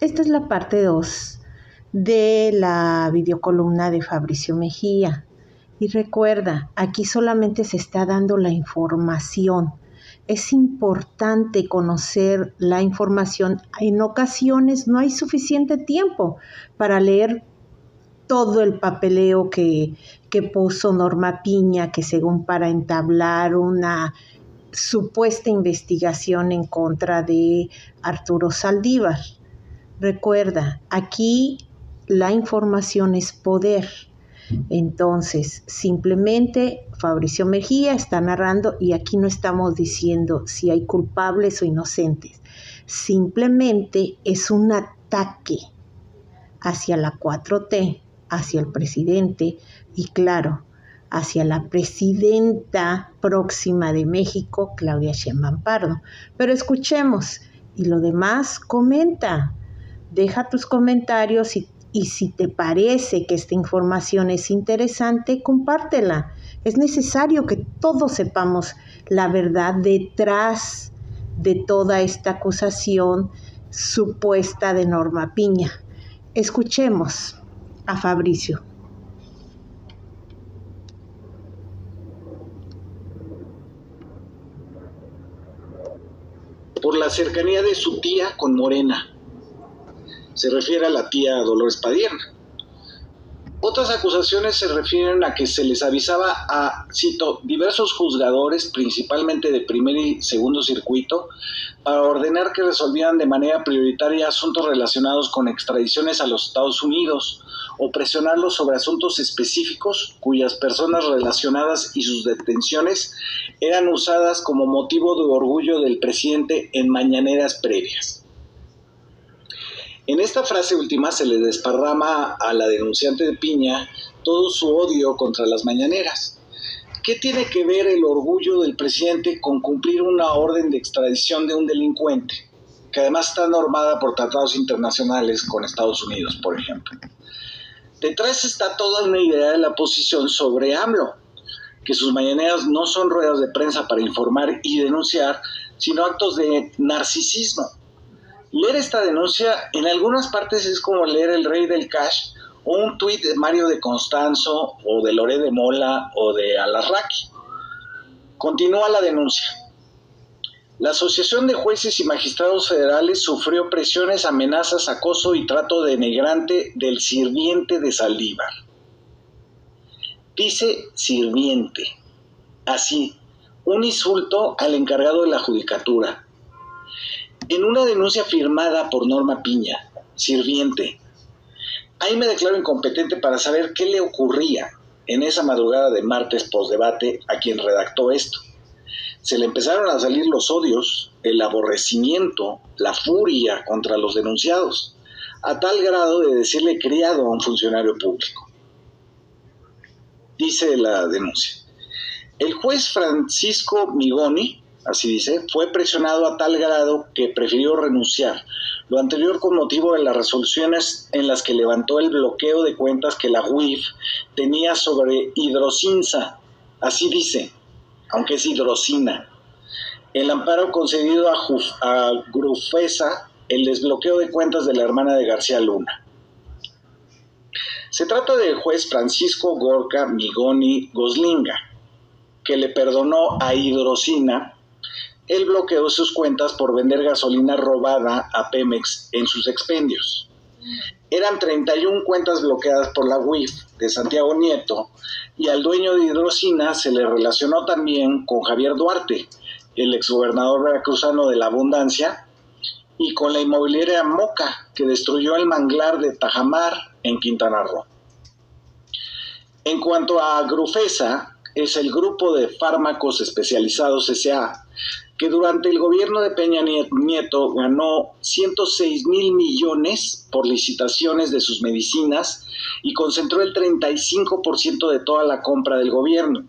esta es la parte 2 de la videocolumna de Fabricio Mejía. Y recuerda, aquí solamente se está dando la información. Es importante conocer la información. En ocasiones no hay suficiente tiempo para leer todo el papeleo que puso Norma Piña, que según para entablar una supuesta investigación en contra de Arturo Saldívar. Recuerda, aquí la información es poder. Entonces, simplemente Fabricio Mejía está narrando y aquí no estamos diciendo si hay culpables o inocentes. Simplemente es un ataque hacia la 4T, hacia el presidente y, claro, hacia la presidenta próxima de México, Claudia Sheinbaum Pardo. Pero escuchemos y lo demás comenta. Deja tus comentarios y si te parece que esta información es interesante, compártela. Es necesario que todos sepamos la verdad detrás de toda esta acusación supuesta de Norma Piña. Escuchemos a Fabricio. Por la cercanía de su tía con Morena. Se refiere a la tía Dolores Padierna. Otras acusaciones se refieren a que se les avisaba a, cito, diversos juzgadores, principalmente de primer y segundo circuito, para ordenar que resolvieran de manera prioritaria asuntos relacionados con extradiciones a los Estados Unidos o presionarlos sobre asuntos específicos cuyas personas relacionadas y sus detenciones eran usadas como motivo de orgullo del presidente en mañaneras previas. En esta frase última se le desparrama a la denunciante de Piña todo su odio contra las mañaneras. ¿Qué tiene que ver el orgullo del presidente con cumplir una orden de extradición de un delincuente, que además está normada por tratados internacionales con Estados Unidos, por ejemplo? Detrás está toda una idea de la oposición sobre AMLO, que sus mañaneras no son ruedas de prensa para informar y denunciar, sino actos de narcisismo. Leer esta denuncia en algunas partes es como leer El Rey del Cash o un tuit de Mario de Constanzo o de Loré de Mola o de Alarraqui. Continúa la denuncia. La Asociación de Jueces y Magistrados Federales sufrió presiones, amenazas, acoso y trato denigrante del sirviente de Saldívar. Dice sirviente, así, un insulto al encargado de la judicatura. En una denuncia firmada por Norma Piña, sirviente, ahí me declaro incompetente para saber qué le ocurría en esa madrugada de martes postdebate a quien redactó esto. Se le empezaron a salir los odios, el aborrecimiento, la furia contra los denunciados, a tal grado de decirle criado a un funcionario público. Dice la denuncia. El juez Francisco Migoni, así dice, fue presionado a tal grado que prefirió renunciar. Lo anterior con motivo de las resoluciones en las que levantó el bloqueo de cuentas que la UIF tenía sobre Hidrocinsa, así dice, aunque es hidrocina. El amparo concedido a Grufesa, el desbloqueo de cuentas de la hermana de García Luna. Se trata del juez Francisco Gorka Migoni Goslinga, que le perdonó a Hidrocina el bloqueo de sus cuentas por vender gasolina robada a Pemex en sus expendios. Eran 31 cuentas bloqueadas por la UIF de Santiago Nieto y al dueño de Hidrocina se le relacionó también con Javier Duarte, el exgobernador veracruzano de la Abundancia, y con la inmobiliaria Moca, que destruyó el manglar de Tajamar en Quintana Roo. En cuanto a Grufesa, es el grupo de fármacos especializados S.A., que durante el gobierno de Peña Nieto ganó 106,000 millones por licitaciones de sus medicinas y concentró el 35% de toda la compra del gobierno.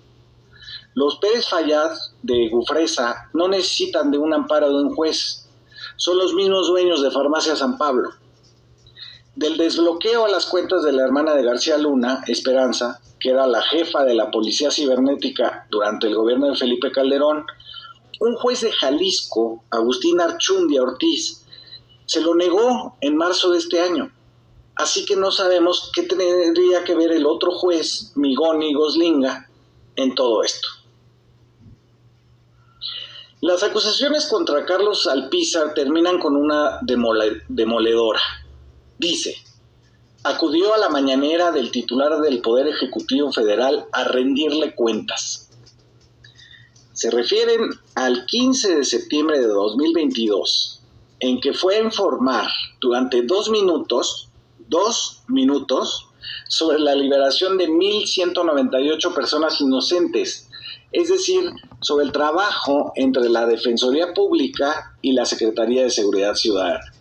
Los Pérez Fayad de Gufresa no necesitan de un amparo de un juez, son los mismos dueños de Farmacia San Pablo. Del desbloqueo a las cuentas de la hermana de García Luna, Esperanza, que era la jefa de la policía cibernética durante el gobierno de Felipe Calderón, un juez de Jalisco, Agustín Archundia Ortiz, se lo negó en marzo de este año. Así que no sabemos qué tendría que ver el otro juez, Migoni Goslinga, en todo esto. Las acusaciones contra Carlos Alpizar terminan con una demoledora. Dice: acudió a la mañanera del titular del Poder Ejecutivo Federal a rendirle cuentas. Se refieren al 15 de septiembre de 2022, en que fue a informar durante 2 minutos, sobre la liberación de 1,198 personas inocentes, es decir, sobre el trabajo entre la Defensoría Pública y la Secretaría de Seguridad Ciudadana.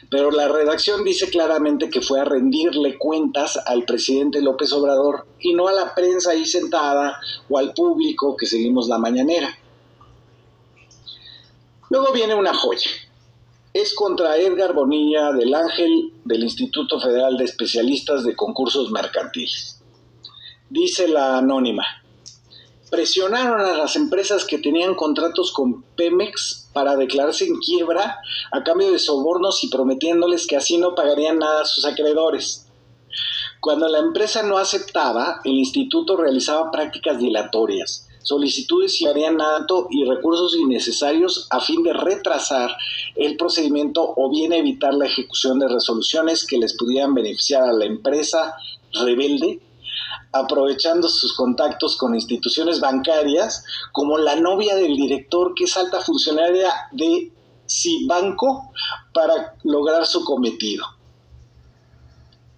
Pero la redacción dice claramente que fue a rendirle cuentas al presidente López Obrador y no a la prensa ahí sentada o al público que seguimos la mañanera. Luego viene una joya. Es contra Edgar Bonilla del Ángel del Instituto Federal de Especialistas de Concursos Mercantiles. Dice la anónima: presionaron a las empresas que tenían contratos con Pemex para declararse en quiebra a cambio de sobornos y prometiéndoles que así no pagarían nada a sus acreedores. Cuando la empresa no aceptaba, el instituto realizaba prácticas dilatorias, solicitudes y harían dato y recursos innecesarios a fin de retrasar el procedimiento o bien evitar la ejecución de resoluciones que les pudieran beneficiar a la empresa rebelde, aprovechando sus contactos con instituciones bancarias, como la novia del director, que es alta funcionaria de Cibanco, para lograr su cometido.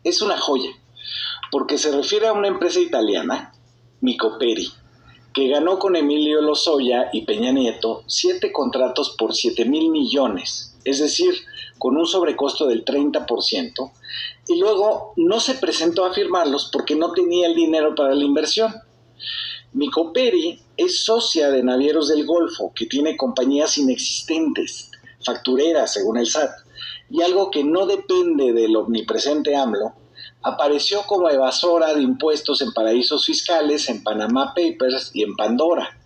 Es una joya, porque se refiere a una empresa italiana, Micoperi, que ganó con Emilio Lozoya y Peña Nieto 7 contratos por 7,000 millones, es decir, con un sobrecosto del 30%, y luego no se presentó a firmarlos porque no tenía el dinero para la inversión. Micoperi es socia de Navieros del Golfo, que tiene compañías inexistentes, factureras según el SAT, y algo que no depende del omnipresente AMLO, apareció como evasora de impuestos en paraísos fiscales, en Panama Papers y en Pandora.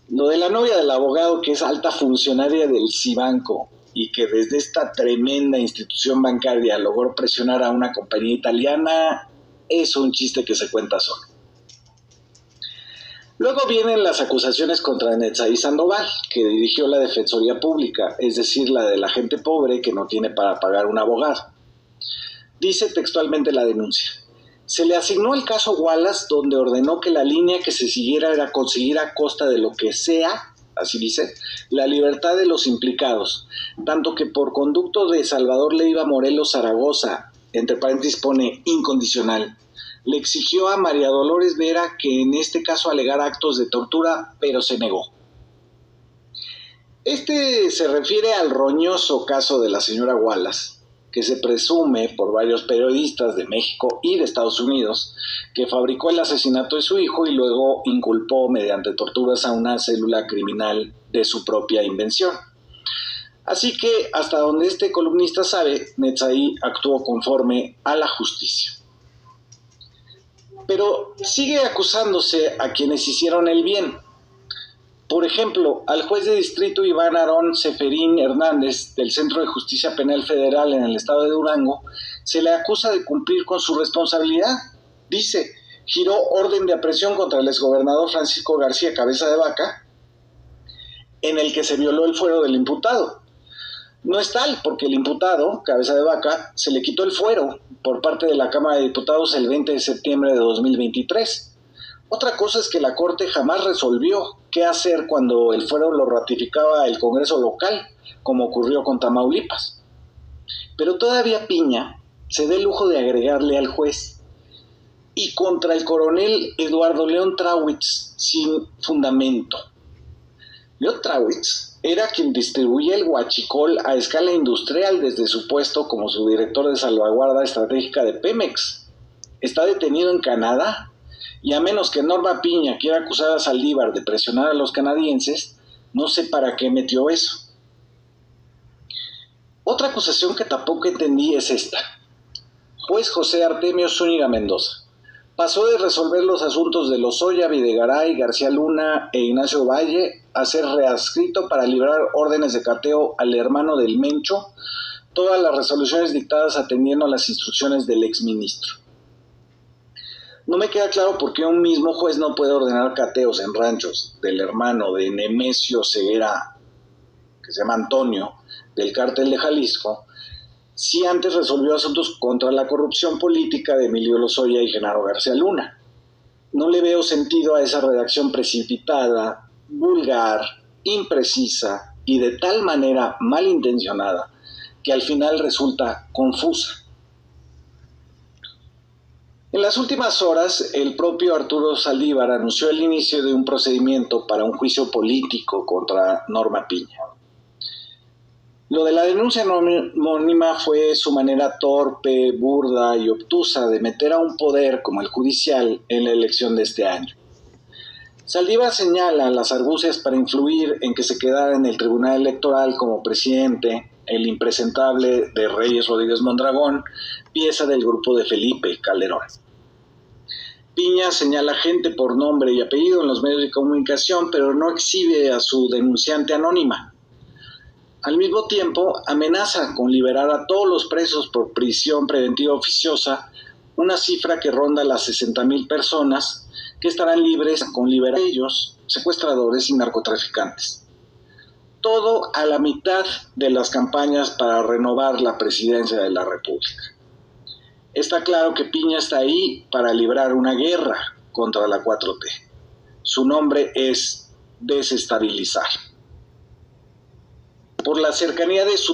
Lo de la novia del abogado, que es alta funcionaria del Cibanco y que desde esta tremenda institución bancaria logró presionar a una compañía italiana, es un chiste que se cuenta solo. Luego vienen las acusaciones contra Netzaí Sandoval, que dirigió la Defensoría Pública, es decir, la de la gente pobre que no tiene para pagar un abogado. Dice textualmente la denuncia: se le asignó el caso Wallace, donde ordenó que la línea que se siguiera era conseguir a costa de lo que sea, así dice, la libertad de los implicados, tanto que por conducto de Salvador Leiva Morelos Zaragoza, entre paréntesis pone incondicional, le exigió a María Dolores Vera que en este caso alegara actos de tortura, pero se negó. Este se refiere al roñoso caso de la señora Wallace, que se presume por varios periodistas de México y de Estados Unidos que fabricó el asesinato de su hijo y luego inculpó mediante torturas a una célula criminal de su propia invención. Así que, hasta donde este columnista sabe, Netzaí actuó conforme a la justicia. Pero sigue acusándose a quienes hicieron el bien. Por ejemplo, al juez de distrito Iván Aarón Seferín Hernández del Centro de Justicia Penal Federal en el estado de Durango se le acusa de cumplir con su responsabilidad. Dice, giró orden de aprehensión contra el exgobernador Francisco García Cabeza de Vaca, en el que se violó el fuero del imputado. No es tal, porque el imputado, Cabeza de Vaca, se le quitó el fuero por parte de la Cámara de Diputados el 20 de septiembre de 2023. Otra cosa es que la Corte jamás resolvió qué hacer cuando el fuero lo ratificaba el Congreso local, como ocurrió con Tamaulipas. Pero todavía Piña se da el lujo de agregarle al juez: y contra el coronel Eduardo León Trawitz sin fundamento. León Trawitz era quien distribuía el huachicol a escala industrial desde su puesto como subdirector de salvaguarda estratégica de Pemex. Está detenido en Canadá. Y a menos que Norma Piña quiera acusar a Saldívar de presionar a los canadienses, no sé para qué metió eso. Otra acusación que tampoco entendí es esta. Juez José Artemio Zúñiga Mendoza pasó de resolver los asuntos de Lozoya, Videgaray, García Luna e Ignacio Valle a ser readscrito para librar órdenes de cateo al hermano del Mencho, todas las resoluciones dictadas atendiendo a las instrucciones del exministro. No me queda claro por qué un mismo juez no puede ordenar cateos en ranchos del hermano de Nemesio Ceguera, que se llama Antonio, del cártel de Jalisco, si antes resolvió asuntos contra la corrupción política de Emilio Lozoya y Genaro García Luna. No le veo sentido a esa redacción precipitada, vulgar, imprecisa y de tal manera malintencionada que al final resulta confusa. En las últimas horas, el propio Arturo Saldívar anunció el inicio de un procedimiento para un juicio político contra Norma Piña. Lo de la denuncia anónima fue su manera torpe, burda y obtusa de meter a un poder como el judicial en la elección de este año. Saldívar señala las argucias para influir en que se quedara en el Tribunal Electoral como presidente el impresentable de Reyes Rodríguez Mondragón, pieza del grupo de Felipe Calderón. Piña señala gente por nombre y apellido en los medios de comunicación, pero no exhibe a su denunciante anónima. Al mismo tiempo, amenaza con liberar a todos los presos por prisión preventiva oficiosa, una cifra que ronda las 60,000 personas que estarán libres con liberar a ellos, secuestradores y narcotraficantes. Todo a la mitad de las campañas para renovar la presidencia de la República. Está claro que Piña está ahí para librar una guerra contra la 4T. Su nombre es desestabilizar. Por la cercanía de su